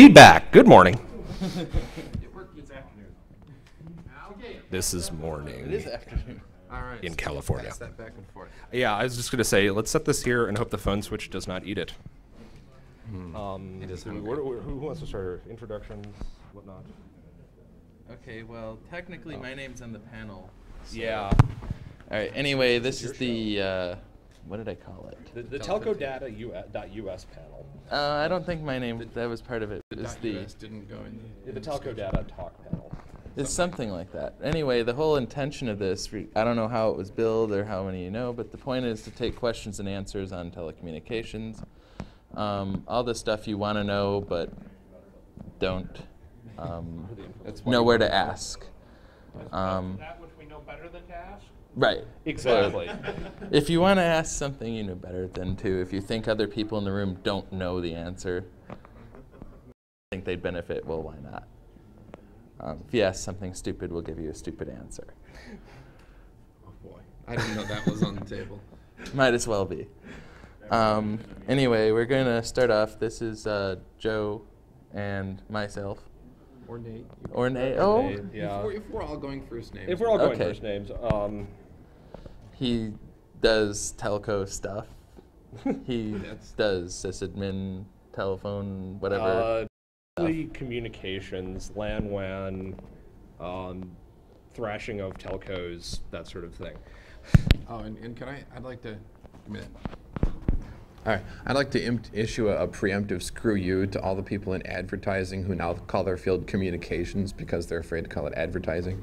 Feedback. Good morning. It's afternoon. This is morning. It is afternoon. All right. In California. Pass that back and forth. Yeah, I was just going to say, let's set this here and hope the phone switch does not eat it. It is Who wants to start? Introductions, whatnot? Okay, well, technically my name's on the panel. So. Yeah. All right, anyway, this is the, what did I call it? The telco data .us panel. I don't think my name, that was part of it. US didn't go in. The telco data talk panel. It's something like that. Anyway, the whole intention of this, I don't know how it was billed or how many you know, but the point is to take questions and answers on telecommunications. All the stuff you want to know, but don't know where to ask. That which we know better than to ask? Right. Exactly. If you want to ask something you know better than to, if you think other people in the room don't know the answer, think they'd benefit, well, why not? If you ask something stupid, we'll give you a stupid answer. Oh boy, I didn't know that was on the table. Might as well be. Anyway, we're going to start off. This is Joe and myself. Or Nate. Or Nate. Oh. Nate, yeah. If we're all going first names. If we're all going Okay. first names. He does telco stuff. He That's- does sysadmin, telephone, whatever. Communications, LAN, WAN, thrashing of telcos, that sort of thing. Oh, and can I'd like to, all right, I'd like to issue a preemptive screw you to all the people in advertising who now call their field communications because they're afraid to call it advertising.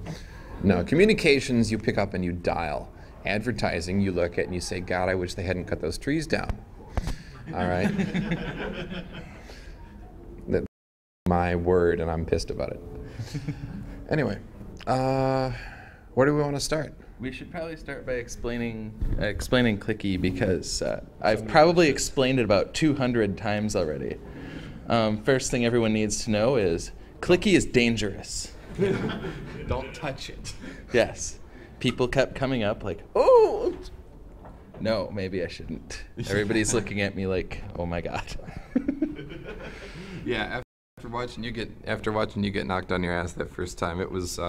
No, communications you pick up and you dial. Advertising you look at and you say, God, I wish they hadn't cut those trees down. All right? That's my word, and I'm pissed about it. Anyway, where do we want to start? We should probably start by explaining Clicky because I've probably explained it about 200 times already. First thing everyone needs to know is Clicky is dangerous. Don't touch it. Yes. People kept coming up like, oh! No, maybe I shouldn't. Everybody's looking at me like, oh my God. Yeah, after watching you get knocked on your ass that first time, it was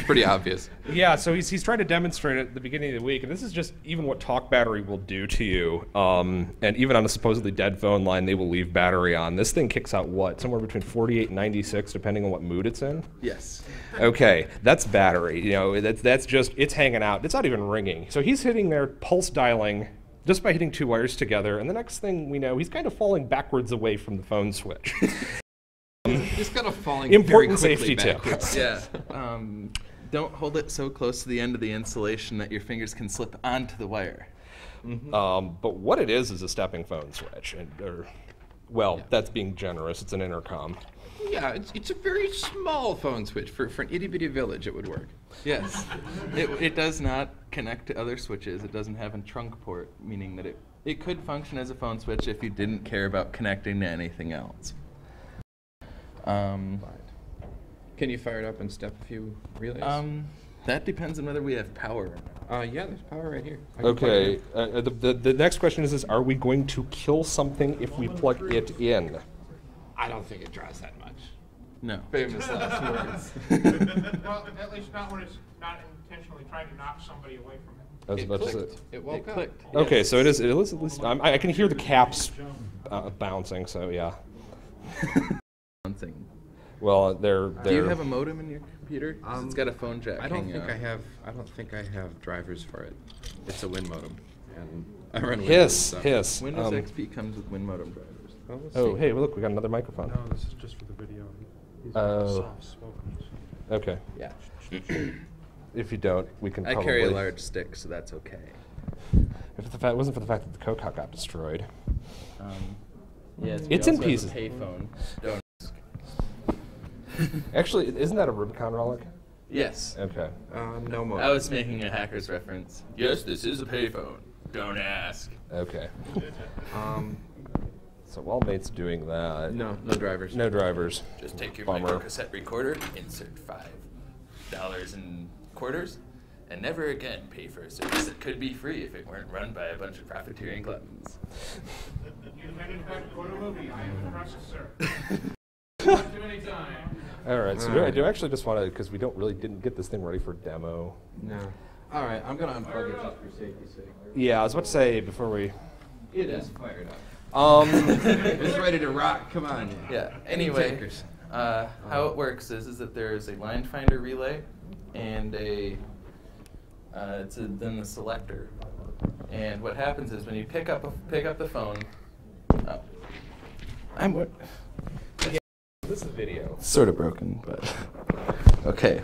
pretty obvious. Yeah, so he's trying to demonstrate it at the beginning of the week, and this is just even what talk battery will do to you. And even on a supposedly dead phone line, they will leave battery on. This thing kicks out what? Somewhere between 48 and 96, depending on what mood it's in? Yes. Okay, that's battery. You know, that's just, it's hanging out. It's not even ringing. So he's hitting there, pulse dialing, just by hitting two wires together, and the next thing we know, he's kind of falling backwards away from the phone switch. Just kind of falling Important very quickly safety tip. backwards. Yeah. Don't hold it so close to the end of the insulation that your fingers can slip onto the wire. But what it is a stepping phone switch. That's being generous. It's an intercom. Yeah, it's a very small phone switch. For an itty-bitty village, it would work. Yes. It does not connect to other switches. It doesn't have a trunk port, meaning that it could function as a phone switch if you didn't care about connecting to anything else. Can you fire it up and step a few relays? That depends on whether we have power. Yeah, there's power right here. I can plug Okay, it the next question is are we going to kill something if we plug it in? in. I don't think it draws that much. No. Famous last words. Well, at least not when it's not intentionally trying to knock somebody away from it. I was about to say. It woke It up. clicked. Okay, so it is at least I can hear the caps bouncing. So yeah. Something. Well, they're. Do you have a modem in your computer? 'Cause it's got a phone jack. I don't hanging think out. I don't think I have drivers for it. It's a Win modem, and I run Windows. Hiss, so- hiss. Windows XP comes with Win modem drivers. Well, we'll Oh, see. hey, look, we got another microphone. No, this is just for the video. These Oh. soft-spoken. Okay. Yeah. If you don't, we can I probably. carry a large stick, so that's okay. If it wasn't for the fact that the Coke got destroyed. Yes, It's in pieces. Payphone. Don't. Actually, isn't that a Rubicon relic? Yes. Okay. No modem. I was making a hacker's reference. Yes, this is a payphone. Don't ask. Okay. So while Nate's doing that, No drivers. no drivers. Just take your Bummer. microcassette recorder, insert $5 in quarters, and never again pay for a service that could be free if it weren't run by a bunch of profiteering gluttons. You intended to go to a movie. I am impressed, sir. All right, so I do actually just want to, because we didn't get this thing ready for demo. No. All right, I'm going to unplug it just for safety's sake. Yeah, I was about to say before we... It is fired up. It's ready to rock. Come on. Yeah. Anyway, how it works is that there is a line finder relay and then the selector. And what happens is when you pick up the phone. This is video. Sort of broken, but okay.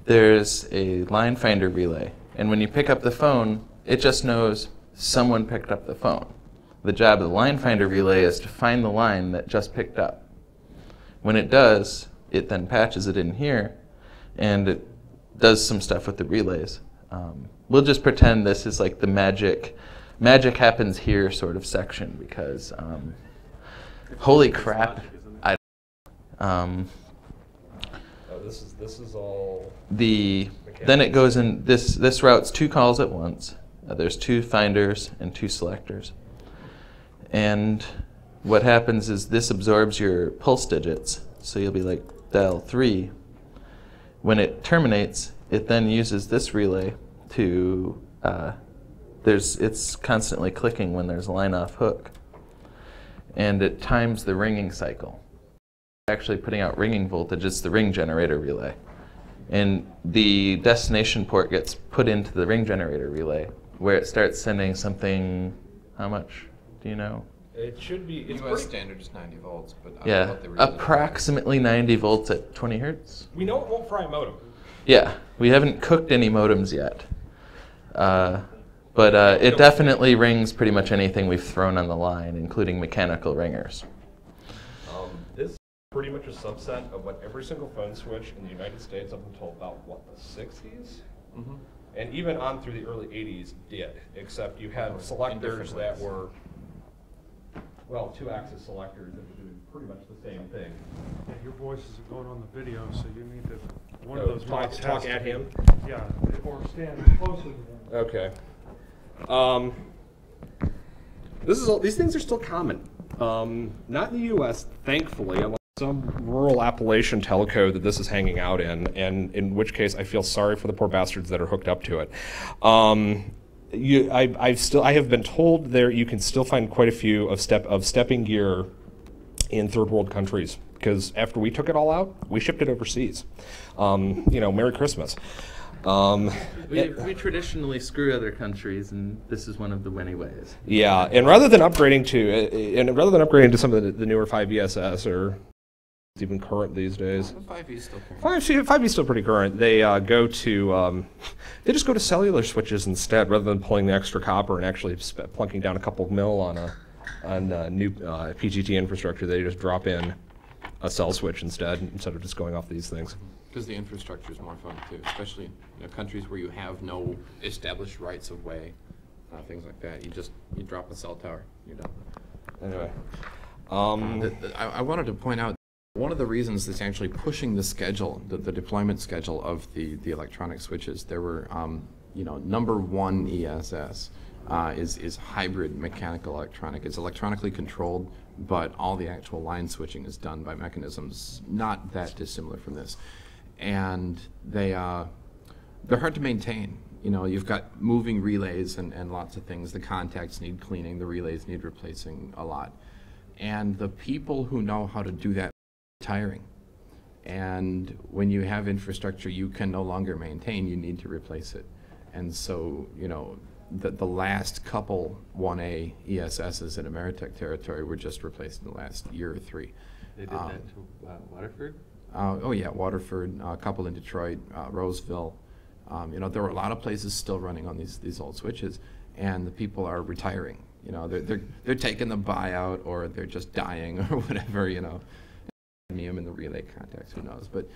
There's a line finder relay, and when you pick up the phone, it just knows someone picked up the phone. The job of the line finder relay is to find the line that just picked up. When it does, it then patches it in here, and it does some stuff with the relays. We'll just pretend this is like the magic happens here sort of section, because holy crap. This is all. Then it goes in. This routes 2 calls at once. There's 2 finders and 2 selectors. And what happens is this absorbs your pulse digits. So you'll be like dial 3. When it terminates, it then uses this relay to. It's constantly clicking when there's a line off hook, and it times the ringing cycle. Actually putting out ringing voltage, it's the ring generator relay. And the destination port gets put into the ring generator relay, where it starts sending something, how much, do you know? It should be, it's US standard is 90 volts, but I don't know what they yeah, approximately 90 volts at 20 hertz. We know it won't fry a modem. Yeah, we haven't cooked any modems yet. But it definitely rings pretty much anything we've thrown on the line, including mechanical ringers. This is pretty much a subset of what every single phone switch in the United States up until about, what, the 60s? Mm-hmm. And even on through the early 80s did, except you had selectors that were, well, 2-axis selectors that were doing pretty much the same thing. Yeah, your voice isn't going on the video, so you need to, one of those mics talk has at to, him? Yeah, or stand closely to him. Okay. These things are still common. Not in the U.S., thankfully, unless some rural Appalachian telco that this is hanging out in, and in which case I feel sorry for the poor bastards that are hooked up to it. I have been told there you can still find quite a few of stepping gear in third world countries, because after we took it all out, we shipped it overseas. Merry Christmas. We traditionally screw other countries, and this is one of the winning ways. Yeah, and rather than upgrading to some of the newer 5ESS or even current these days, 5E is still current. 5E is still pretty current. They they just go to cellular switches instead, rather than pulling the extra copper and actually plunking down a couple of mil on a new PGT infrastructure. They just drop in a cell switch instead of just going off these things. Because the infrastructure is more fun too, especially in countries where you have no established rights of way, things like that. You drop a cell tower, you're done. Anyway, I wanted to point out one of the reasons that's actually pushing the schedule, the deployment schedule of the electronic switches. There were, number 1 ESS is hybrid mechanical electronic. It's electronically controlled, but all the actual line switching is done by mechanisms not that dissimilar from this. And they're hard to maintain. You've got moving relays and lots of things. The contacts need cleaning, the relays need replacing a lot. And the people who know how to do that are retiring. And when you have infrastructure you can no longer maintain, you need to replace it. And so, the last couple 1A ESSs in Ameritech territory were just replaced in the last year or 3. They did that to Waterford? Oh yeah, Waterford, a couple in Detroit, Roseville. There were a lot of places still running on these old switches, and the people are retiring. They're taking the buyout, or they're just dying, or whatever. Cadmium in the relay contacts, who knows? But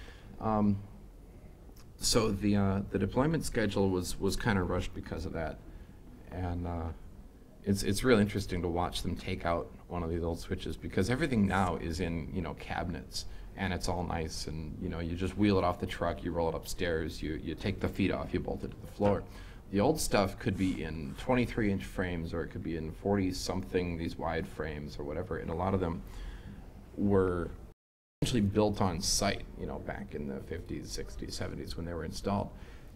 so the deployment schedule was kind of rushed because of that, and it's really interesting to watch them take out one of these old switches, because everything now is in cabinets. And it's all nice, and you just wheel it off the truck, you roll it upstairs, you take the feet off, you bolt it to the floor. The old stuff could be in 23-inch frames, or it could be in 40-something, these wide frames or whatever, and a lot of them were actually built on site, back in the 50s, 60s, 70s when they were installed.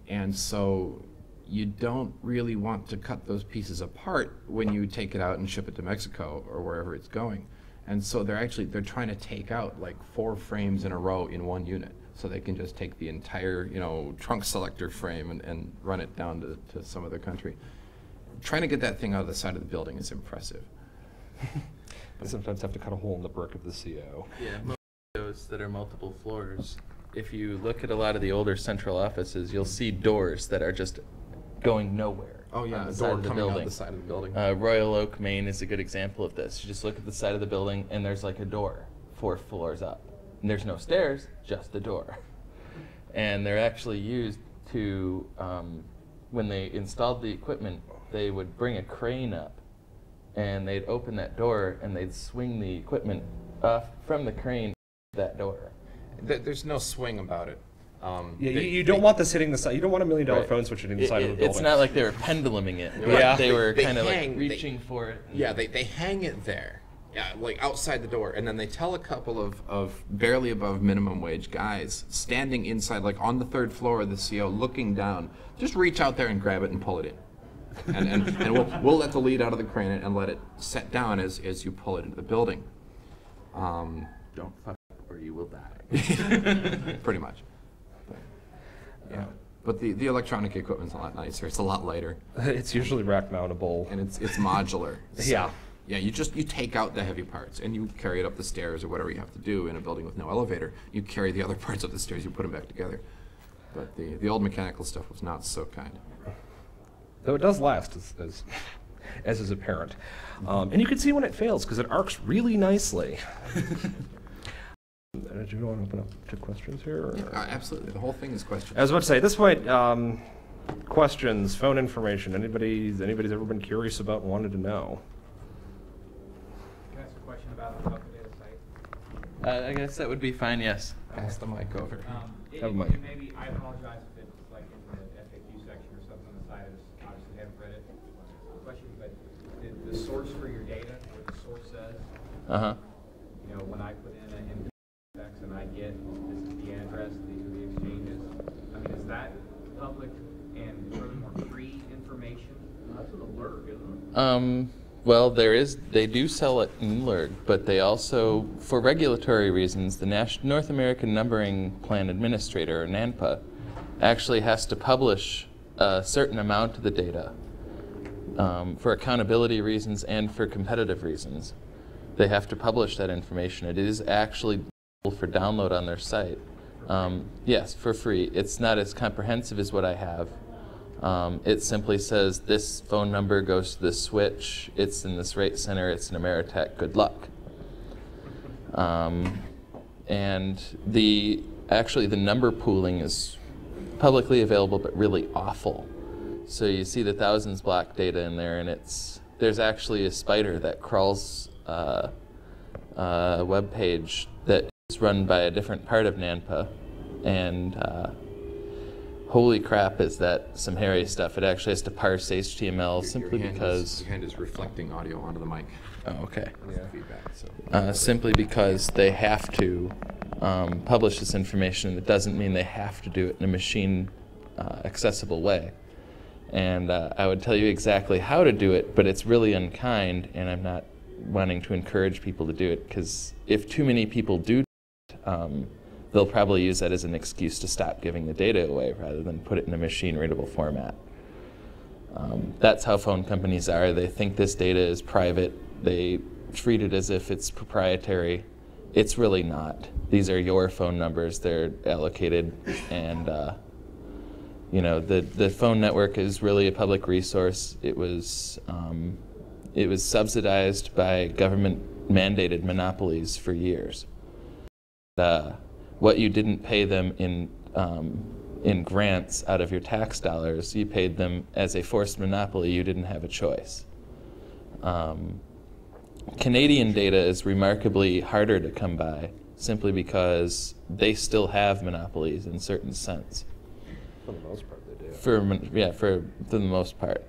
And so you don't really want to cut those pieces apart when you take it out and ship it to Mexico or wherever it's going. And so they're trying to take out like 4 frames in a row in one unit, so they can just take the entire, trunk selector frame and run it down to some other country. Trying to get that thing out of the side of the building is impressive. I sometimes have to cut a hole in the brick of the CO. Yeah, most of those that are multiple floors, if you look at a lot of the older central offices, you'll see doors that are just going nowhere. Oh yeah, on the the side door of the coming out building. the side of the building. Royal Oak, Maine is a good example of this. You just look at the side of the building and there's like a door 4 floors up. And there's no stairs, just the door. And they're actually used to, when they installed the equipment, they would bring a crane up and they'd open that door and they'd swing the equipment off from the crane to that door. There's no swing about it. You don't want this hitting the side. You don't want $1 million Right. phone switch hitting the side of the building. It's not like they were penduluming it. Yeah. They were They kind of like hang- reaching for it. Yeah, they hang it there, like outside the door, and then they tell a couple of barely above minimum wage guys standing inside, like on the 3rd floor of the CO, looking down, just reach out there and grab it and pull it in. And we'll let the lead out of the crane and let it set down as you pull it into the building. Don't fuck up or you will die. Pretty much. Yeah. But the electronic equipment's a lot nicer. It's a lot lighter, It's usually rack mountable. and it's modular. So, Yeah. Yeah, you take out the heavy parts and you carry it up the stairs or whatever you have to do in a building with no elevator. You carry the other parts up the stairs, you put them back together. But the old mechanical stuff was not so kind. Though it does last, as is apparent. And you can see when it fails, because it arcs really nicely. Do you want to open up to questions here? Or? Absolutely, the whole thing is questions. I was about to say, at this point, questions, phone information, anybody's ever been curious about and wanted to know? Can I ask a question about the data site? I guess that would be fine, yes. Pass the mic over. Have a mic. Maybe, I apologize if it's like in the FAQ section or something on the side of this, obviously haven't read it, question, but the source for your data, what the source says, Uh-huh. when I put in an index and I get, this is the address, these are the exchanges, I mean, is that public and furthermore free information? That's an alert, isn't it? Well, they do sell it in LERG, but they also, for regulatory reasons, the North American Numbering Plan Administrator, or NANPA, actually has to publish a certain amount of the data for accountability reasons and for competitive reasons. They have to publish that information. It is actually available for download on their site. Yes, for free. It's not as comprehensive as what I have. It simply says this phone number goes to this switch, it's in this rate center, it's an Ameritech, good luck. And actually the number pooling is publicly available but really awful. So you see the thousands block data in there, and there's actually a spider that crawls a web page that is run by a different part of NANPA, and holy crap, is that some hairy stuff. It actually has to parse HTML simply because... Your hand is reflecting audio onto the mic. Oh, okay. Feedback, so. Simply because they have to publish this information. It doesn't mean they have to do it in a machine accessible way. And I would tell you exactly how to do it, but it's really unkind, and I'm not wanting to encourage people to do it, because if too many people do it, they'll probably use that as an excuse to stop giving the data away rather than put it in a machine-readable format. That's how phone companies are. They think this data is private. They treat it as if it's proprietary. It's really not. These are your phone numbers. They're allocated, and the phone network is really a public resource. It was subsidized by government-mandated monopolies for years. What you didn't pay them in grants out of your tax dollars, you paid them as a forced monopoly. You didn't have a choice. Canadian data is remarkably harder to come by, simply because they still have monopolies in certain sense. For the most part, they do. For the most part.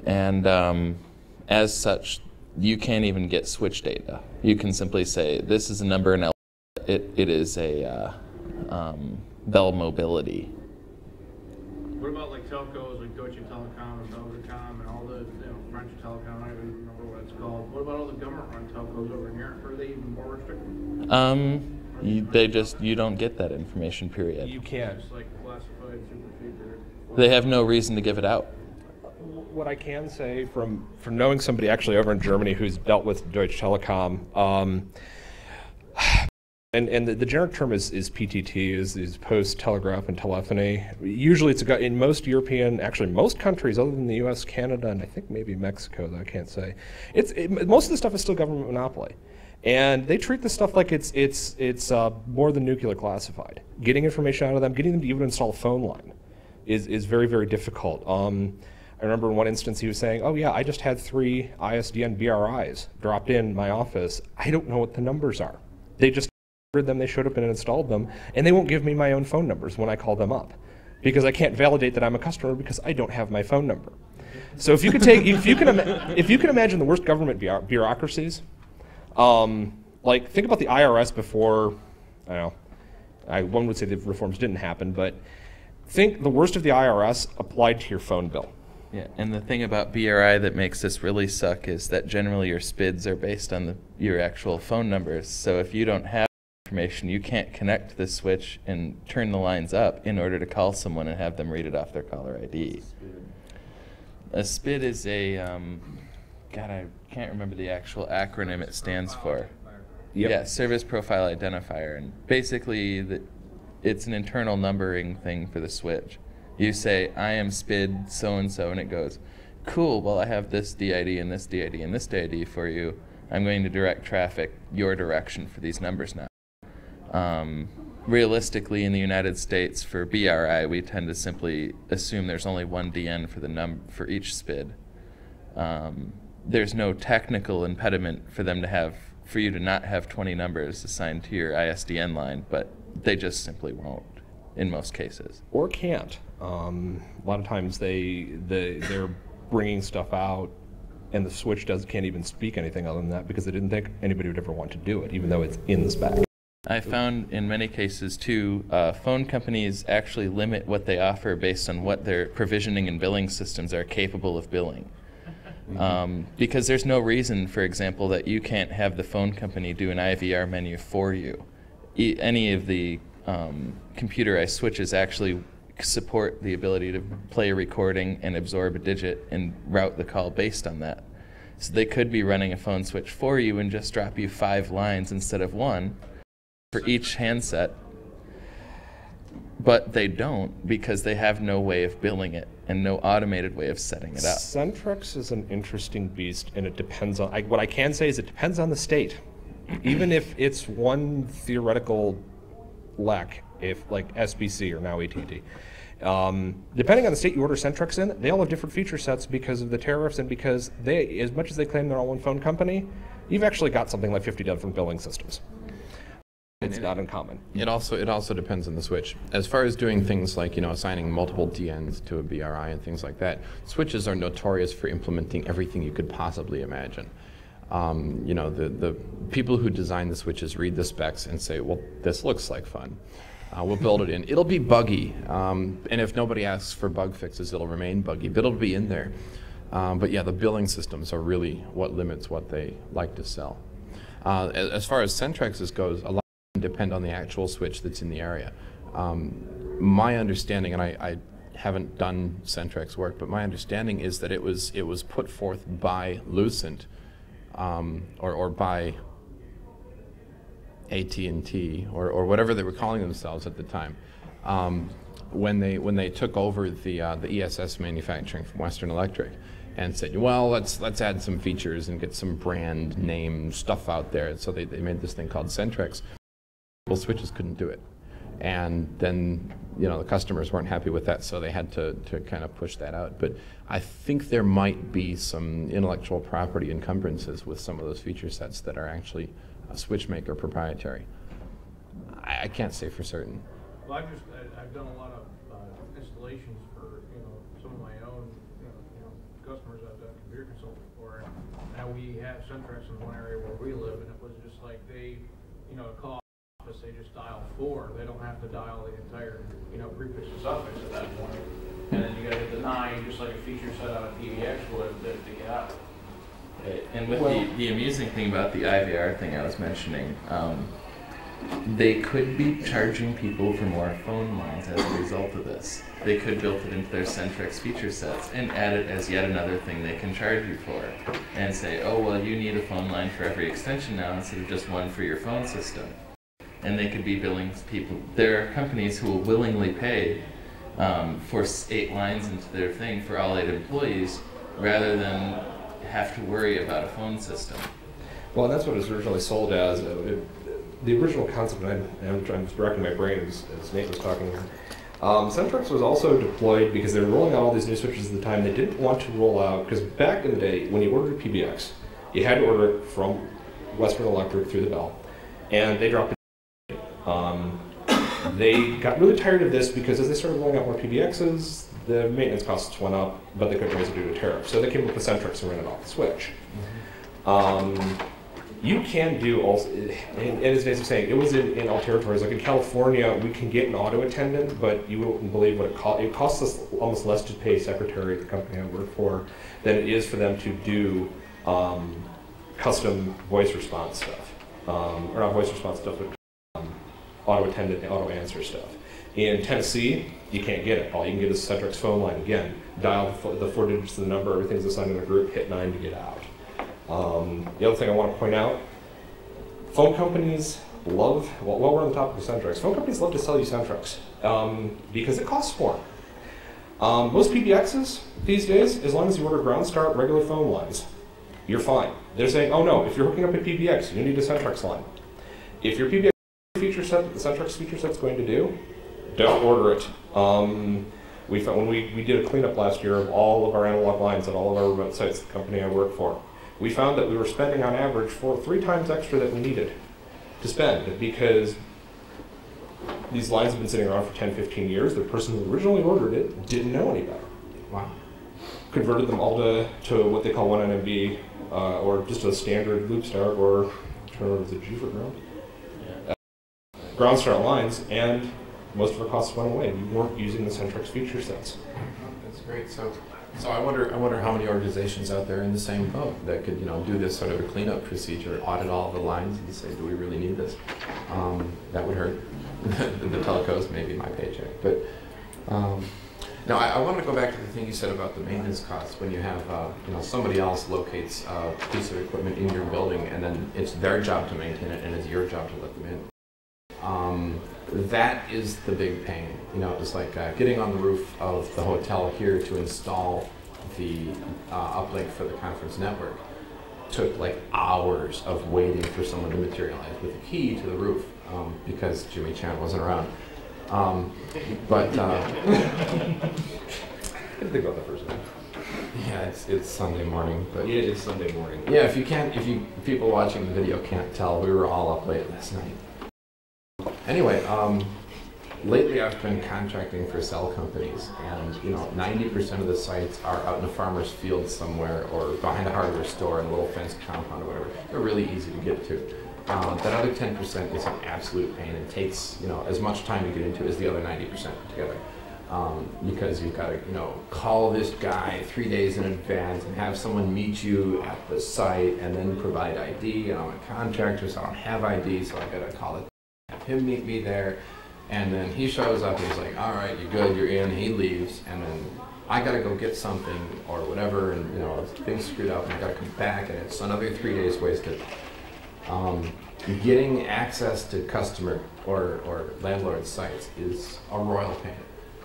And as such, you can't even get switch data. You can simply say, this is a number in L, it is a Bell Mobility. What about like telcos like Deutsche Telekom and Belgacom and all the French Telecom? I don't even remember what it's called. What about all the government-run telcos over here? Are they even more restricted? You don't get that information, period. You can't. Just like classified, super secret. They have no reason to give it out. What I can say from knowing somebody actually over in Germany who's dealt with Deutsche Telekom, and the generic term is PTT, is Post, Telegraph, and Telephony. Usually it's in most European, actually most countries other than the U.S., Canada, and I think maybe Mexico, though I can't say. Most of the stuff is still government monopoly. And they treat this stuff like it's more than nuclear classified. Getting information out of them, getting them to even install a phone line is very, very difficult. I remember in one instance he was saying, oh yeah, I just had 3 ISDN BRIs dropped in my office. I don't know what the numbers are. They just ordered them, they showed up and installed them, and they won't give me my own phone numbers when I call them up, because I can't validate that I'm a customer because I don't have my phone number. So if you could if you can imagine the worst government bureaucracies, like think about the IRS before, I don't know, one would say the reforms didn't happen, but think the worst of the IRS applied to your phone bill. Yeah, and the thing about BRI that makes this really suck is that generally your SPIDs are based on your actual phone numbers. So if you don't have information, you can't connect to the switch and turn the lines up in order to call someone and have them read it off their caller ID. A SPID is a, God, I can't remember the actual acronym it stands for. Yep. Yeah, Service Profile Identifier. And basically, it's an internal numbering thing for the switch. You say, I am SPID so-and-so, and it goes, cool, well, I have this DID and this DID and this DID for you. I'm going to direct traffic your direction for these numbers now. Realistically, in the United States, for BRI, we tend to simply assume there's only one DN for each SPID. There's no technical impediment for you to not have 20 numbers assigned to your ISDN line, but they just simply won't in most cases. Or can't. A lot of times they're bringing stuff out, and the switch can't even speak anything other than that because they didn't think anybody would ever want to do it, even though it's in the spec. I found in many cases too, phone companies actually limit what they offer based on what their provisioning and billing systems are capable of billing. Because there's no reason, for example, that you can't have the phone company do an IVR menu for you. Any of the computerized switches actually support the ability to play a recording and absorb a digit and route the call based on that. So they could be running a phone switch for you and just drop you 5 lines instead of 1 for each handset, but they don't because they have no way of billing it and no automated way of setting it up. Centrex is an interesting beast, and it depends on, what I can say is it depends on the state. Even if it's one theoretical LEC, if like SBC or now AT&T, depending on the state you order Centrex in, they all have different feature sets because of the tariffs and because they, as much as they claim they're all one phone company, you've actually got something like 50 different billing systems. It's not uncommon. It also depends on the switch. As far as doing things like, assigning multiple DNs to a BRI and things like that, switches are notorious for implementing everything you could possibly imagine. The people who design the switches read the specs and say, well, this looks like fun. We'll build it in. It'll be buggy, and if nobody asks for bug fixes, it'll remain buggy, but it'll be in there. But yeah, the billing systems are really what limits what they like to sell. As far as Centrex's goes, a lot depend on the actual switch that's in the area. My understanding, and I haven't done Centrex work, but my understanding is that it was put forth by Lucent or by AT&T or whatever they were calling themselves at the time, when they took over the ESS manufacturing from Western Electric and said, well, let's add some features and get some brand name stuff out there. So they made this thing called Centrex. Well, switches couldn't do it, and then the customers weren't happy with that, so they had to kind of push that out. But I think there might be some intellectual property encumbrances with some of those feature sets that are actually switch maker proprietary. I can't say for certain. Well, I've done a lot of installations for some of my own customers I've done computer consulting for, and now we have Centrex in one area where we live, and it was just like they call office 4, they don't have to dial the entire, prefix to suffix at that point. And then you gotta hit the 9, just like a feature set on a PBX would to get out. Right. And with the amusing thing about the IVR thing I was mentioning, they could be charging people for more phone lines as a result of this. They could build it into their Centrex feature sets and add it as yet another thing they can charge you for. And say, oh, well, you need a phone line for every extension now instead of just one for your phone system. And they could be billing people. There are companies who will willingly pay for 8 lines into their thing for all 8 employees rather than have to worry about a phone system. Well, that's what it was originally sold as. The original concept, and I'm just racking my brain as Nate was talking here. Centrex was also deployed because they were rolling out all these new switches at the time. They didn't want to roll out, because back in the day, when you ordered PBX, you had to order it from Western Electric through the bell, and they dropped it. They got really tired of this because as they started rolling out more PBXs, the maintenance costs went up, but they couldn't raise it due to tariff. So they came up with Centrex and ran it off the switch. You can do also, and as Nathan was saying, it was in all territories. Like in California, we can get an auto attendant, but you wouldn't believe what it costs. It costs us almost less to pay a secretary at the company I work for than it is for them to do custom voice response stuff. Or not voice response stuff, but auto attendant, auto answer stuff. In Tennessee, you can't get it. All you can get is a Centrex phone line. Again, dial the 4 digits of the number, everything's assigned in a group, hit 9 to get out. The other thing I want to point out, phone companies love, while we're on the topic of Centrex, phone companies love to sell you Centrex because it costs more. Most PBXs these days, as long as you order ground start regular phone lines, you're fine. They're saying, oh no, if you're hooking up a PBX, you need a Centrex line. If your PBX feature set, the Centrex feature set's going to do, don't order it. We found when we did a cleanup last year of all of our analog lines at all of our remote sites, the company I work for, we found that we were spending on average 3 times extra that we needed to spend because these lines have been sitting around for 10, 15 years. The person who originally ordered it didn't know any better. Wow. Converted them all to what they call 1 NMB or just a standard loop start or, I don't know, is it G for ground? Yeah. Ground start lines, and most of our costs went away. We weren't using the Centrex feature sets. That's great. So I wonder how many organizations out there in the same boat that could do this sort of a cleanup procedure, audit all the lines, and say, do we really need this? That would hurt the telcos, maybe my paycheck. But now I want to go back to the thing you said about the maintenance costs when you have somebody else locates a piece of equipment in your building, and then it's their job to maintain it, and it's your job to let them in. That is the big pain. It's like getting on the roof of the hotel here to install the uplink for the conference network. Took like hours of waiting for someone to materialize with a key to the roof because Jimmy Chan wasn't around. But I didn't think about that first time. Yeah, it's Sunday morning. But yeah, it's Sunday morning. Yeah, if people watching the video can't tell, we were all up late last night. Anyway, lately I've been contracting for cell companies, and 90% of the sites are out in a farmer's field somewhere or behind a hardware store in a little fenced compound or whatever. They're really easy to get to. That other 10% is an absolute pain and takes as much time to get into as the other 90% together. Because you've got to call this guy 3 days in advance and have someone meet you at the site and then provide ID. And I'm a contractor, so I don't have ID, so I got to call it. Have him meet me there, and then he shows up and he's like, all right, you're good, you're in. He leaves, and then I gotta go get something or whatever, and things screwed up, and I gotta come back, and it's another 3 days wasted. Getting access to customer or landlord sites is a royal pain,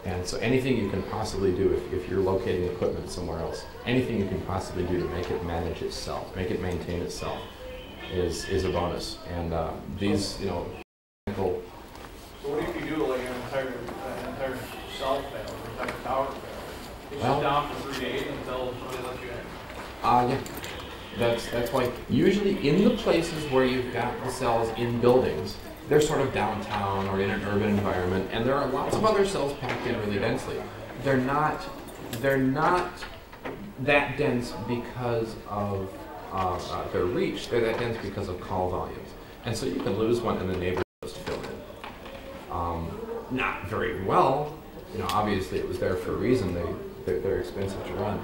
and so anything you can possibly do if you're locating equipment somewhere else, anything you can possibly do to make it manage itself, make it maintain itself, is a bonus. And these So what if you do like an entire cell fail, or an entire tower fail? It's just down for 3 days until somebody lets you in. Yeah. That's why usually in the places where you've got the cells in buildings, they're sort of downtown or in an urban environment, and there are lots of other cells packed in really densely. They're not that dense because of their reach. They're that dense because of call volumes, and so you can lose one and the neighbor to fill in. not very well. You know, obviously it was there for a reason. They're expensive to run.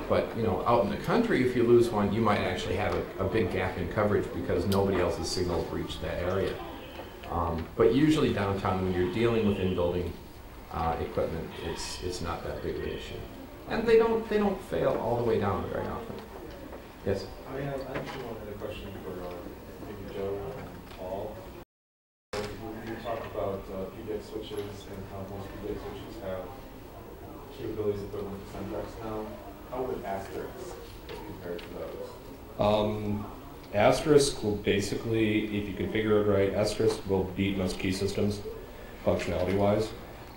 But you know, out in the country, if you lose one, you might actually have a big gap in coverage because nobody else's signals reach that area. But usually downtown, when you're dealing with in-building equipment, it's not that big of an issue, and they don't fail all the way down very often. Yes. I actually wanted a question for maybe Joe and Paul. You talked about PBX switches and how most PBX switches have capabilities equivalent to Centrex now. How would Asterisk compare to those? Asterisk will basically, if you configure it right, Asterisk will beat most key systems functionality-wise.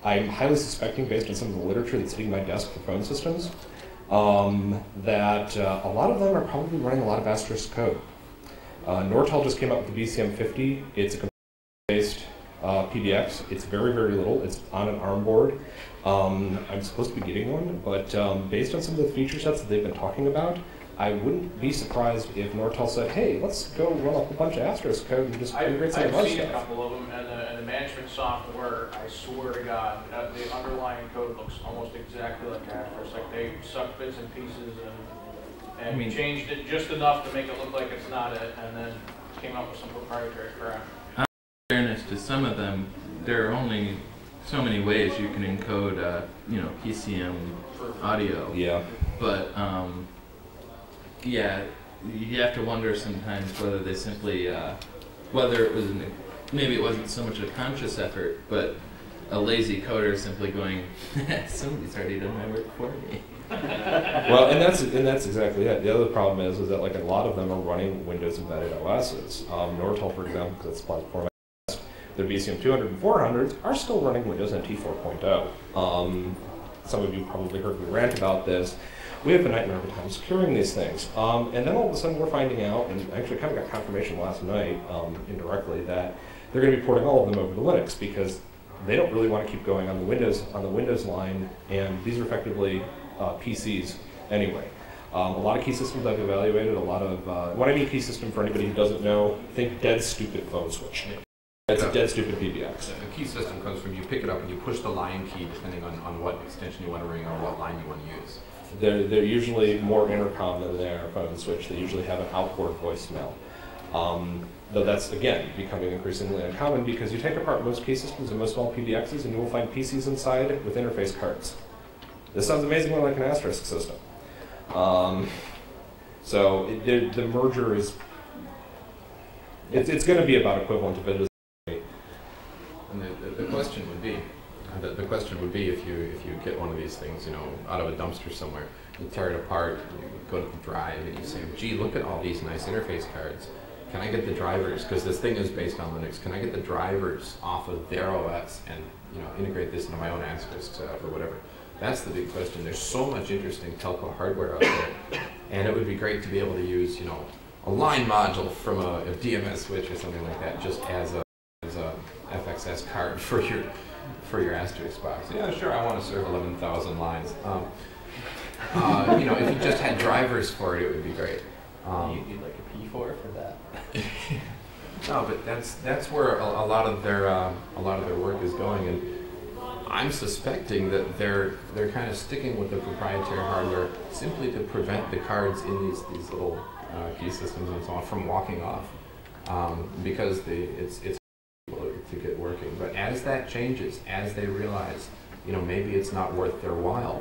I'm highly suspecting, based on some of the literature that's hitting my desk for phone systems, that a lot of them are probably running a lot of Asterisk code. Nortel just came out with the BCM50. It's a computer-based PBX. It's very, very little. It's on an ARM board. I'm supposed to be getting one, but based on some of the feature sets that they've been talking about, I wouldn't be surprised if Nortel said, hey, let's go run a whole bunch of Asterisk code and just integrate some of our stuff. I've seen a couple of them, and the management software, I swear to God, the underlying code looks almost exactly like Asterisk. Like they sucked bits and pieces and changed it just enough to make it look like it's not it, and then came up with some proprietary crap. In fairness to some of them, there are only so many ways you can encode, PCM audio. Yeah. But yeah, you have to wonder sometimes whether they simply, whether it was, maybe it wasn't so much a conscious effort, but a lazy coder simply going, somebody's already done my work for me. Well, and that's exactly it. The other problem is that like a lot of them are running Windows embedded OSs. Nortel, for example, because it's platform, their BCM 200 and 400s are still running Windows NT 4.0. Some of you probably heard me rant about this. We have a nightmare every time securing these things. And then all of a sudden we're finding out, and actually kind of got confirmation last night indirectly, that they're going to be porting all of them over to Linux because they don't really want to keep going on the Windows line, and these are effectively PCs anyway. A lot of key systems I've evaluated, a lot of, when I mean key system for anybody who doesn't know, think dead stupid phone switch. It's a dead stupid PBX. A key system comes from you pick it up and you push the line key depending on what extension you want to ring or what line you want to use. They're usually more intercom than they are a phone switch. They usually have an outboard voicemail. Though that's, again, becoming increasingly uncommon because you take apart most key systems and most small PBXs and you will find PCs inside with interface cards. This sounds amazingly like an Asterisk system. So the merger is, it's going to be about equivalent to Windows. And the question would be, if you get one of these things, out of a dumpster somewhere, you tear it apart, you go to the drive, and you say, gee, look at all these nice interface cards. Can I get the drivers? Because this thing is based on Linux. Can I get the drivers off of their OS and integrate this into my own Asterisk or whatever? That's the big question. There's so much interesting telco hardware out there, and it would be great to be able to use, a line module from a DMS switch or something like that, just as a FXS card for your Asterisk box. Yeah, sure, I want to serve 11,000 lines. If you just had drivers for it, it would be great. You'd need like a P4 for that. No, but that's where a lot of their work is going, and I'm suspecting that they're kind of sticking with the proprietary hardware simply to prevent the cards in these little key systems and so on from walking off, because it's to get working. But as that changes, as they realize, maybe it's not worth their while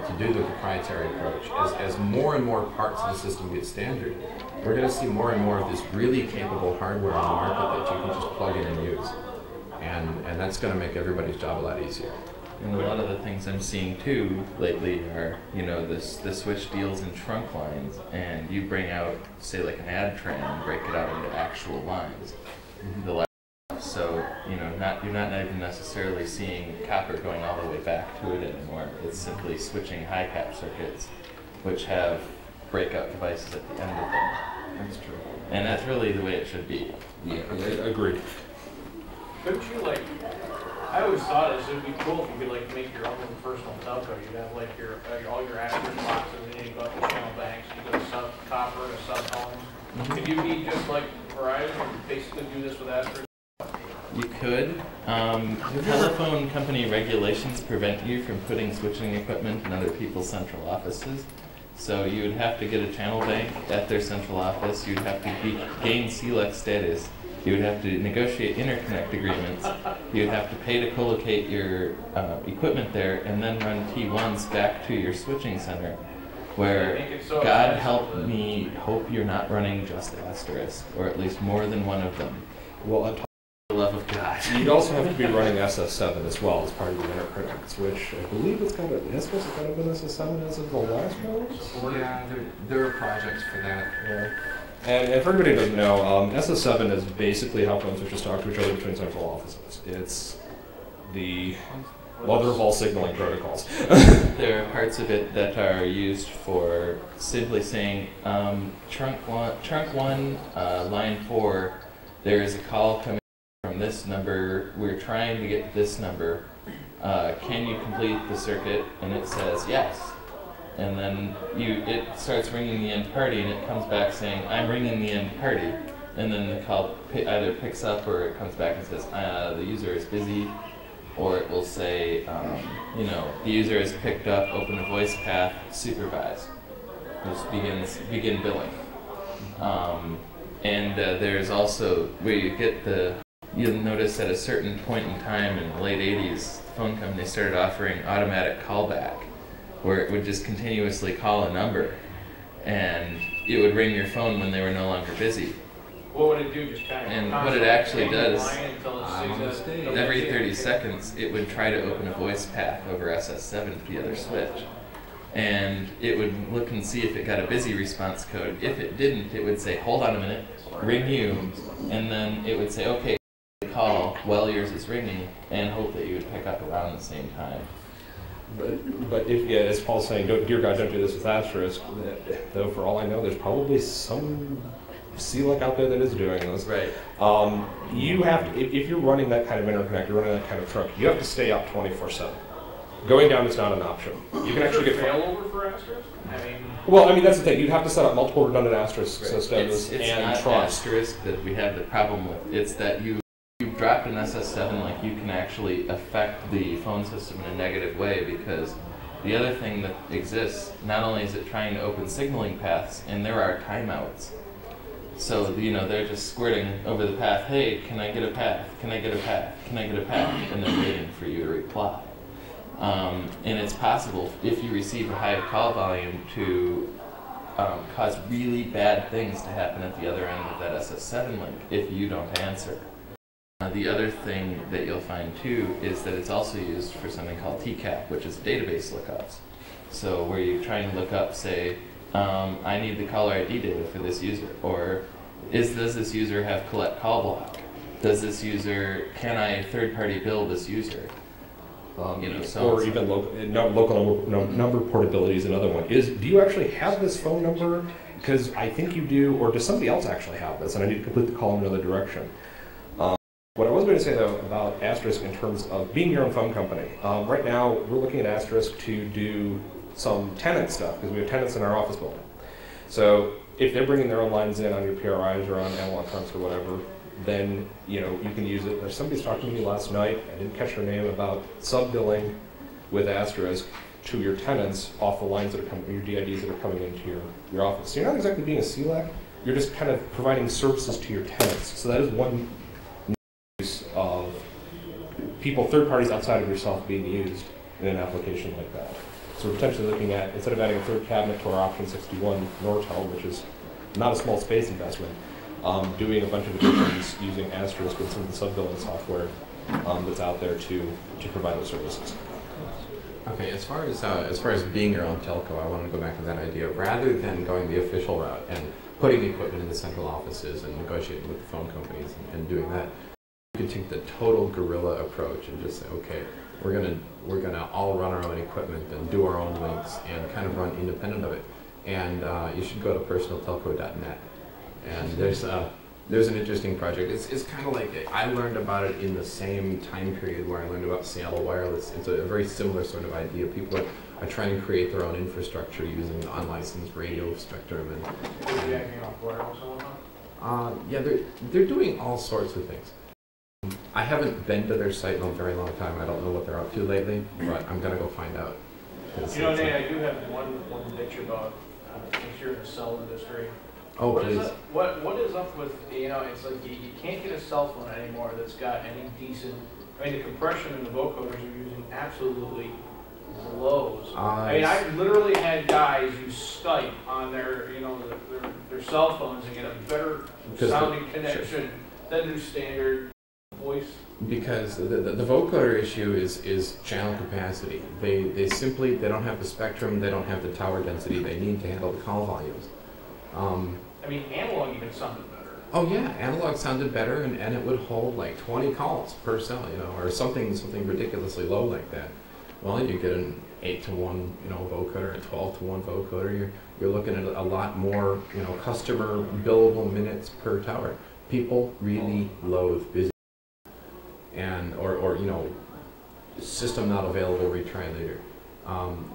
to do the proprietary approach, as more and more parts of the system get standard, we're going to see more and more of this really capable hardware on the market that you can just plug in and use. And that's going to make everybody's job a lot easier. And a lot of the things I'm seeing too lately are, the switch deals in trunk lines, and you bring out, say, like an ad tran and break it out into actual lines. Mm-hmm. So, you're not even necessarily seeing copper going all the way back to it anymore. It's simply switching high cap circuits, which have breakout devices at the end of them. That's true. And that's really the way it should be. Yeah, agreed. Couldn't you I always thought it would be cool if you could make your own personal telco. You'd have your all your Asterisk boxes, and then you go up to channel banks, you go to sub copper to sub home. Could you be just like Verizon and basically do this with Asterisk? You could. Telephone company regulations prevent you from putting switching equipment in other people's central offices. So you would have to get a channel bank at their central office. You'd have to gain CLEC status. You would have to negotiate interconnect agreements. You'd have to pay to co-locate your equipment there and then run T1s back to your switching center. Where, God help me, hope you're not running just Asterisk, or at least more than one of them. Well, on top For the love of God. you'd also have to be running SS7 as well as part of the interconnects, which I believe it's kind of been SS7 as of the last one. Yeah, there are projects for that. Yeah. And for everybody who doesn't know, SS7 is basically how phone switches talk to each other between central offices. It's the mother of all signaling protocols. There are parts of it that are used for simply saying, trunk one, line 4, there is a call coming from this number, we're trying to get this number, can you complete the circuit? And it says yes. And then it starts ringing the end party and it comes back saying, I'm ringing the end party. And then the call either picks up or it comes back and says, the user is busy. Or it will say, the user has picked up, open a voice path, supervise. Just begin billing. There's also where you'll notice at a certain point in time in the late 80s, the phone company started offering automatic callback, where it would just continuously call a number, and it would ring your phone when they were no longer busy. What would it do? Just kind of And what it actually does, every every 30 seconds, it would try to open a voice path over SS7 to the other switch. And it would look and see if it got a busy response code. If it didn't, it would say, hold on a minute, ring you, and then it would say, okay, call while yours is ringing, and hope that you would pick up around the same time. But if, yeah, as Paul's saying, dear God, don't do this with Asterisk, though for all I know, there's probably some CLEC out there that is doing this. Right. You have to, if you're running that kind of interconnect, you're running that kind of trunk, you have to stay up 24/7. Going down is not an option. You can actually get failover for Asterisk. Well, that's the thing. You'd have to set up multiple redundant Asterisk systems It's and not trust. Asterisk that we have the problem with. It's that you've dropped an SS7, like you can actually affect the phone system in a negative way, because the other thing that exists, not only is it trying to open signaling paths, and there are timeouts. So, they're just squirting over the path, hey, can I get a path? Can I get a path? Can I get a path? And they're waiting for you to reply. And it's possible, if you receive a high call volume, to cause really bad things to happen at the other end of that SS7 link if you don't answer. The other thing that you'll find too is that it's also used for something called TCAP, which is database lookups. So where you're trying to look up, say, I need the caller ID data for this user, or does this user have collect call block? Does this user, can I third-party bill this user? Or even local number portability is another one. Do you actually have this phone number? Because I think you do, or does somebody else actually have this, and I need to complete the call in another direction? What I was going to say, though, about Asterisk in terms of being your own phone company, right now we're looking at Asterisk to do some tenant stuff, because we have tenants in our office building. So if they're bringing their own lines in on your PRIs or on analog trunks or whatever, then you can use it. Somebody's talking to me last night, I didn't catch her name, about sub-billing with Asterisk to your tenants off the lines that are coming, your DIDs that are coming into your office. So you're not exactly being a CLEC, you're just kind of providing services to your tenants. So that is one use of people, third parties outside of yourself being used in an application like that. So we're potentially looking at, instead of adding a third cabinet to our option 61 Nortel, which is not a small space investment, doing a bunch of additions using Asterisk with some of the sub-billing software that's out there to provide those services. Okay, as far as being your own telco, I want to go back to that idea. Rather than going the official route and putting equipment in the central offices and negotiating with the phone companies and doing that, you can take the total guerrilla approach and just say, okay, we're gonna all run our own equipment and do our own links and kind of run independent of it. And you should go to personaltelco.net. And there's an interesting project. It's kind of like, I learned about it in the same time period where I learned about Seattle Wireless. It's a very similar sort of idea. People are trying to create their own infrastructure using the unlicensed radio spectrum. Yeah, they're doing all sorts of things. I haven't been to their site in a very long time. I don't know what they're up to lately, but I'm gonna go find out. You know, Nate, I do have one bitch about, since you're in the cell industry. Oh, What please. what is up with, you know, it's like you can't get a cell phone anymore that's got any decent, I mean, the compression and the vocoders are using absolutely blows. I mean, I've literally had guys use Skype on their, you know, their cell phones and get a better sounding connection than their standard voice. Because the vocoder issue is channel capacity. They simply, they don't have the spectrum, they don't have the tower density they need to handle the call volumes. I mean, analog even sounded better. Oh yeah, analog sounded better, and it would hold like 20 calls per cell, you know, or something ridiculously low like that. Well, you get an 8-to-1, you know, vocoder, a 12-to-1 vocoder. You're looking at a lot more, you know, customer billable minutes per tower. People really loathe busy, and or you know, system not available, retry later.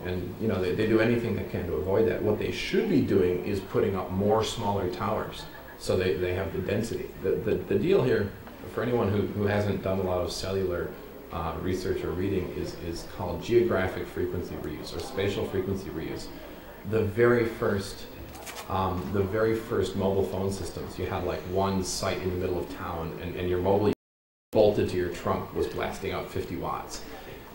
And you know, they do anything they can to avoid that. What they should be doing is putting up more smaller towers so they have the density. The deal here, for anyone who hasn't done a lot of cellular research or reading, is called geographic frequency reuse or spatial frequency reuse. The very first mobile phone systems, you had like one site in the middle of town, and your mobile bolted to your trunk was blasting out 50 watts.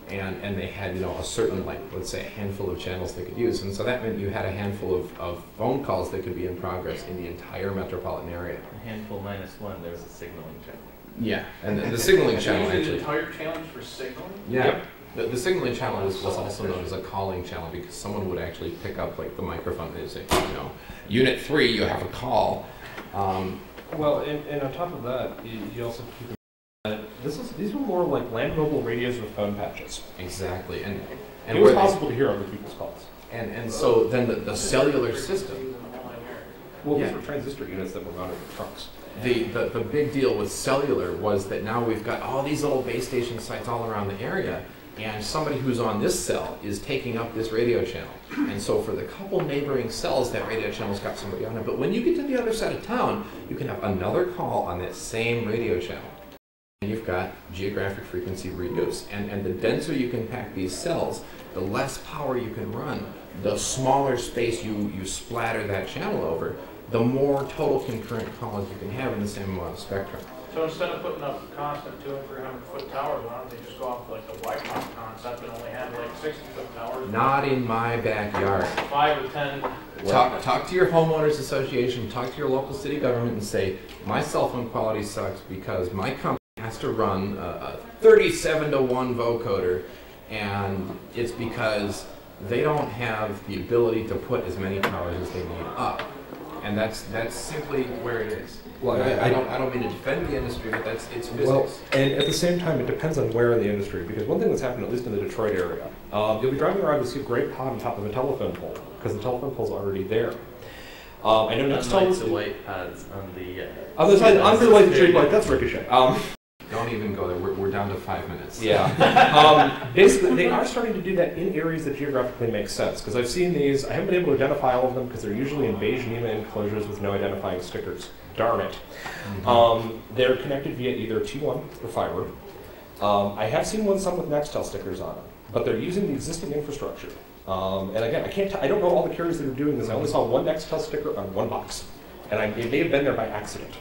And they had, you know, a certain, like, let's say, a handful of channels they could use. And so that meant you had a handful of phone calls that could be in progress in the entire metropolitan area. A handful minus one, there's a signaling channel. Yeah, and the signaling channel Using actually. the entire challenge for signaling? Yeah, the signaling channel was also known as a calling channel, because someone would actually pick up like the microphone and say, you know, Unit 3, you have a call. Well, and on top of that, you also keep in mind that these were more like land mobile radios with phone patches. Exactly, and it was possible to hear other people's calls. And so then the cellular system. Well, Yeah. these were transistor units that were mounted in trunks. The big deal with cellular was that now we've got all these little base station sites all around the area, and somebody who's on this cell is taking up this radio channel. And so for the couple neighboring cells, that radio channel's got somebody on it. But when you get to the other side of town, you can have another call on that same radio channel. And you've got geographic frequency reuse. And the denser you can pack these cells, the less power you can run, the smaller space you splatter that channel over, the more total concurrent calls you can have in the same amount of spectrum. So instead of putting up constant 200 and 300 foot towers, why don't they just go off like the White House concept and only have like 60 foot towers? Not in my backyard. 5 or 10. Talk to your homeowners association, talk to your local city government and say, my cell phone quality sucks because my company has to run a 37-to-1 vocoder, and it's because they don't have the ability to put as many towers as they need up. And that's simply where it is. Well, I don't mean to defend the industry, but it's business. Well, and at the same time, it depends on where in the industry, because one thing that's happened, at least in the Detroit area, you'll be driving around to see a great pod on top of a telephone pole, because the telephone pole's already there. I know Nextel the white pods on the... other side, unrelated to trade, like, that's ricochet. Don't even go there. We're down to 5 minutes. Yeah. Basically, they are starting to do that in areas that geographically make sense. Because I've seen these, I haven't been able to identify all of them because they're usually in beige NEMA enclosures with no identifying stickers. Darn it. Mm-hmm. They're connected via either T1 or fiber. I have seen some with Nextel stickers on them, but they're using the existing infrastructure. And again, I don't know all the carriers that are doing this. I only saw one Nextel sticker on one box, and it may have been there by accident.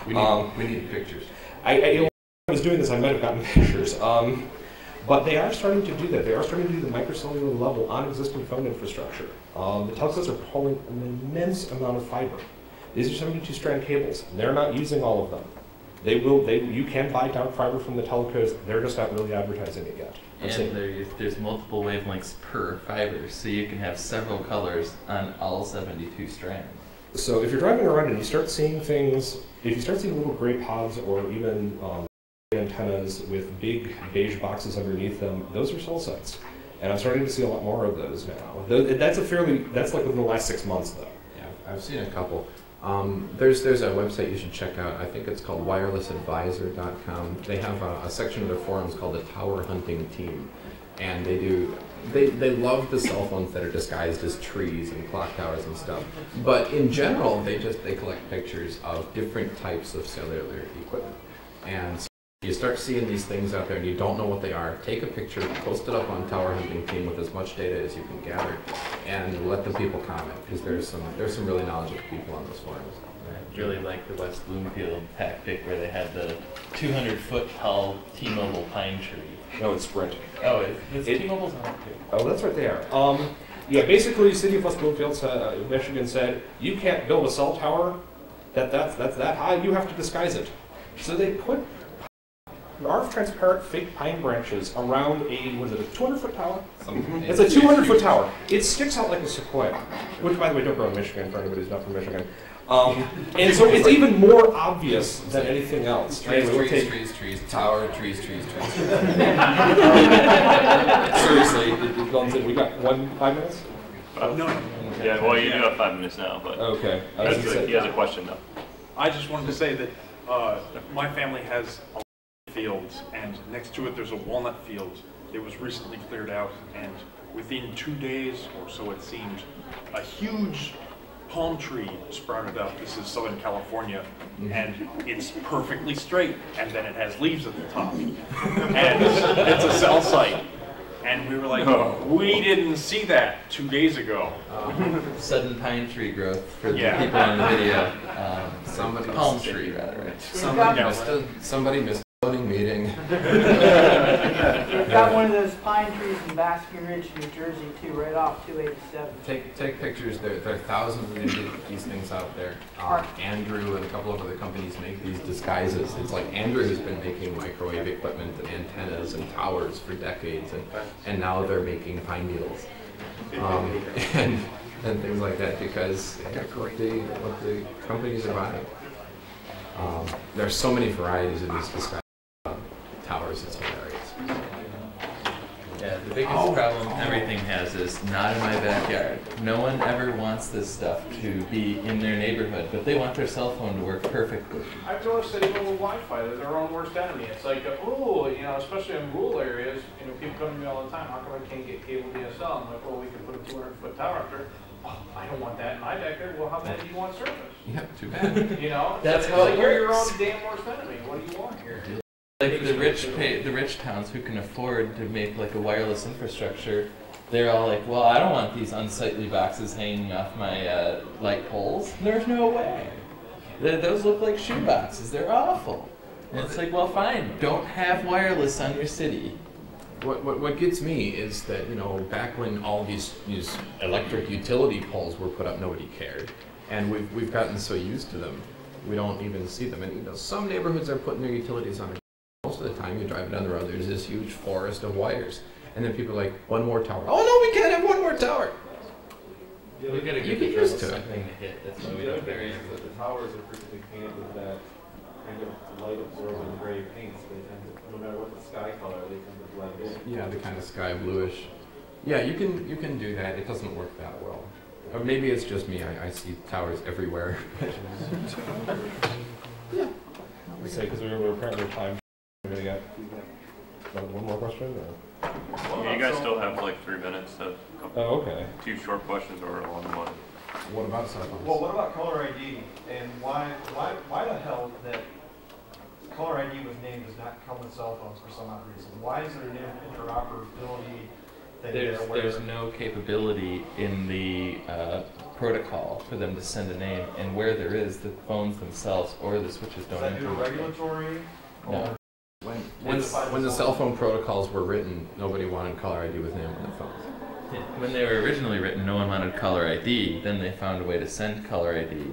We need pictures. I was doing this, I might have gotten pictures. But they are starting to do that. They are starting to do the microcellular level on existing phone infrastructure. The telcos are pulling an immense amount of fiber. These are 72-strand cables. They're not using all of them. You can buy dark fiber from the telcos. They're just not really advertising it yet. And there's multiple wavelengths per fiber, so you can have several colors on all 72 strands. So if you're driving around and you start seeing things, if you start seeing little gray pods or even antennas with big beige boxes underneath them, those are cell sites. And I'm starting to see a lot more of those now. That's like within the last 6 months though. Yeah, I've seen a couple. There's a website you should check out. I think it's called wirelessadvisor.com. They have a section of their forums called the Tower Hunting Team. And they love the cell phones that are disguised as trees and clock towers and stuff. But in general, they collect pictures of different types of cellular equipment. And You start seeing these things out there and you don't know what they are, take a picture, post it up on Tower Hunting Team with as much data as you can gather, and let the people comment, because there's some really knowledgeable people on those forums. I really like the West Bloomfield tactic where they had the 200-foot tall T-Mobile pine tree. No, it's Sprint. Oh, it's T-Mobile's on it too. Oh, that's right there. Yeah, basically, City of West Bloomfield, Michigan said, you can't build a cell tower that's that high, you have to disguise it. So they put RF transparent fake pine branches around a, what is it, a 200-foot tower? It's a 200-foot tower. It sticks out like a sequoia, which, by the way, don't grow in Michigan for anybody who's not from Michigan. And so it's even more obvious than anything else. Trees, tower, trees. Seriously, we got 5 minutes? No. Yeah, well, you do have 5 minutes now, but okay. He has a question though. I just wanted to say that my family has a fields, and next to it there's a walnut field. It was recently cleared out, and within 2 days or so, it seemed, a huge palm tree sprouted up. This is Southern California, and it's perfectly straight, and then it has leaves at the top. And it's a cell site. And we were like, we didn't see that 2 days ago. Sudden pine tree growth for the people in the video. Palm tree, rather, right? Somebody missed a voting meeting. We've got one of those pine trees in Basking Ridge, New Jersey, too, right off 287. Take pictures. There are thousands of these things out there. Andrew and a couple of other companies make these disguises. It's like Andrew has been making microwave equipment and antennas and towers for decades, and now they're making pine needles and things like that, because what the companies are buying. There's so many varieties of these disguises. Towers, it's hilarious. Yeah, the biggest problem everything has is not in my backyard. No one ever wants this stuff to be in their neighborhood, but they want their cell phone to work perfectly. I've noticed that even with Wi-Fi, they're their own worst enemy. It's like, especially in rural areas, people come to me all the time, how come I can't get cable DSL? I'm like, well, we can put a 200-foot tower up there. Oh, I don't want that in my backyard. Well, how bad do you want service? Yeah, too bad. That's how it you're your works. own damn worst enemy. What do you want here? Like the rich towns who can afford to make like a wireless infrastructure, they're all like, well, I don't want these unsightly boxes hanging off my light poles. There's no way. Those look like shoe boxes. They're awful. And it's like, well, fine. Don't have wireless on your city. What gets me is that, back when all these electric utility poles were put up, nobody cared, and we've gotten so used to them, we don't even see them. And some neighborhoods are putting their utilities on. Most of the time, you drive down the road, there's this huge forest of wires, and then people are like, one more tower. Oh no, we can't have one more tower. You gotta get used to it. Something to hit. That's why we The other don't thing bury is that the towers are frequently painted with that kind of light absorbing gray paints. They tend to, no matter what the sky color, they tend to blend in. Yeah, the kind of sky bluish. Yeah, you can do that. It doesn't work that well. Or maybe it's just me. I see towers everywhere. Yeah. We say because we're apparently time. We're gonna get one more question. Or? Well, you guys still have like 3 minutes. So Oh, okay. 2 short questions or a long one. What about cell phones? Well, what about caller ID? And why the hell that caller ID was named does not come with cell phones for some odd reason? Why is there an interoperability thing there? There's no capability in the protocol for them to send a name, and where there is, the phones themselves or the switches don't. Is that due to regulatory? No. When the cell phone protocols were written, nobody wanted caller ID with name on their phones. When they were originally written, no one wanted caller ID. Then they found a way to send caller ID.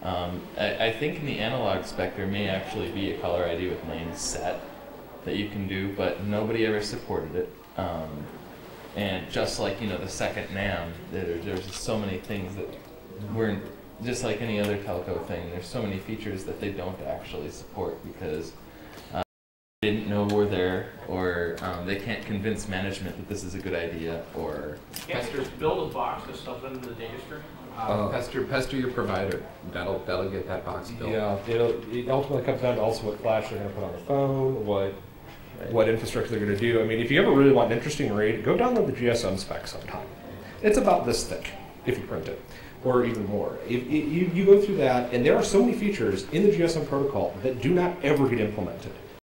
I think in the analog spec there may actually be a caller ID with name set that you can do, but nobody ever supported it. And just like the second NAM, there's so many things that weren't, just like any other telco thing, there's so many features that they don't actually support because they didn't know we're there, or they can't convince management that this is a good idea, or... Can't you just build a box to stuff into the data stream? Pester your provider. That'll get that box built. Yeah, it ultimately comes down to also what flash they're going to put on the phone, what infrastructure they're going to do. I mean, if you ever really want an interesting read, go download the GSM spec sometime. It's about this thick, if you print it, or even more. You go through that, and there are so many features in the GSM protocol that do not ever get implemented.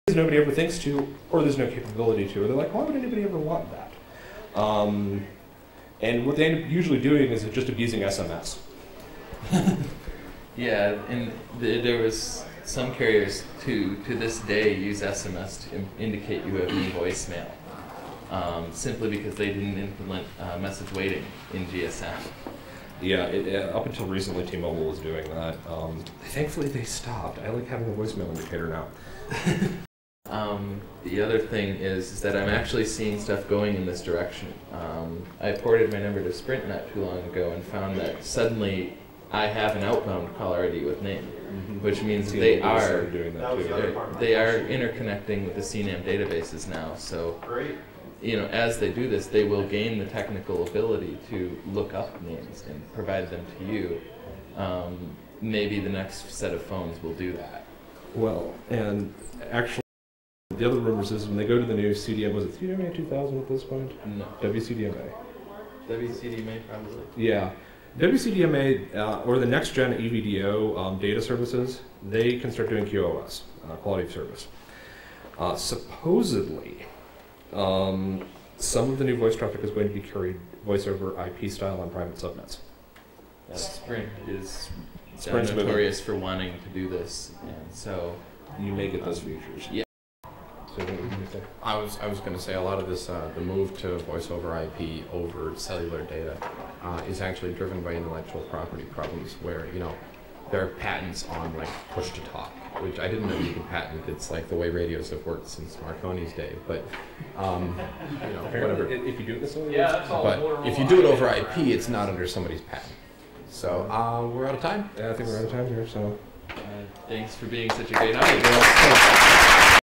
It's nobody ever thinks to, or there's no capability to, or they're like, why would anybody ever want that? And what they end up usually doing is just abusing SMS. Yeah, and there was some carriers to this day use SMS to indicate you have new voicemail, simply because they didn't implement message waiting in GSM. Yeah, up until recently, T-Mobile was doing that. Thankfully, they stopped. I like having a voicemail indicator now. The other thing is that I'm actually seeing stuff going in this direction. I ported my number to Sprint not too long ago and found that suddenly I have an outbound caller ID with name, which means they are doing that too. They are interconnecting with the CNAM databases now. So, you know, as they do this, they will gain the technical ability to look up names and provide them to you. Maybe the next set of phones will do that. Well, and actually, the other rumors is when they go to the new CDM, was it CDMA 2000 at this point? No. WCDMA. WCDMA probably. Yeah. WCDMA, or the next gen EVDO data services, they can start doing QoS, quality of service. Supposedly, some of the new voice traffic is going to be carried voice over IP style on private subnets. Sprint is Sprint's notorious for wanting to do this, and so you may get those features. Yeah. So what would you say? I was going to say a lot of this, the move to voice over IP over cellular data, is actually driven by intellectual property problems where, you know, there are patents on like push to talk, which I didn't know you could patent. It's like the way radios have worked since Marconi's day, but you know, whatever. If you do it this way, Yeah, that's all. But if you do it over IP, it's not under somebody's patent. So we're out of time. Yeah, I think we're out of time here. So thanks for being such a great audience.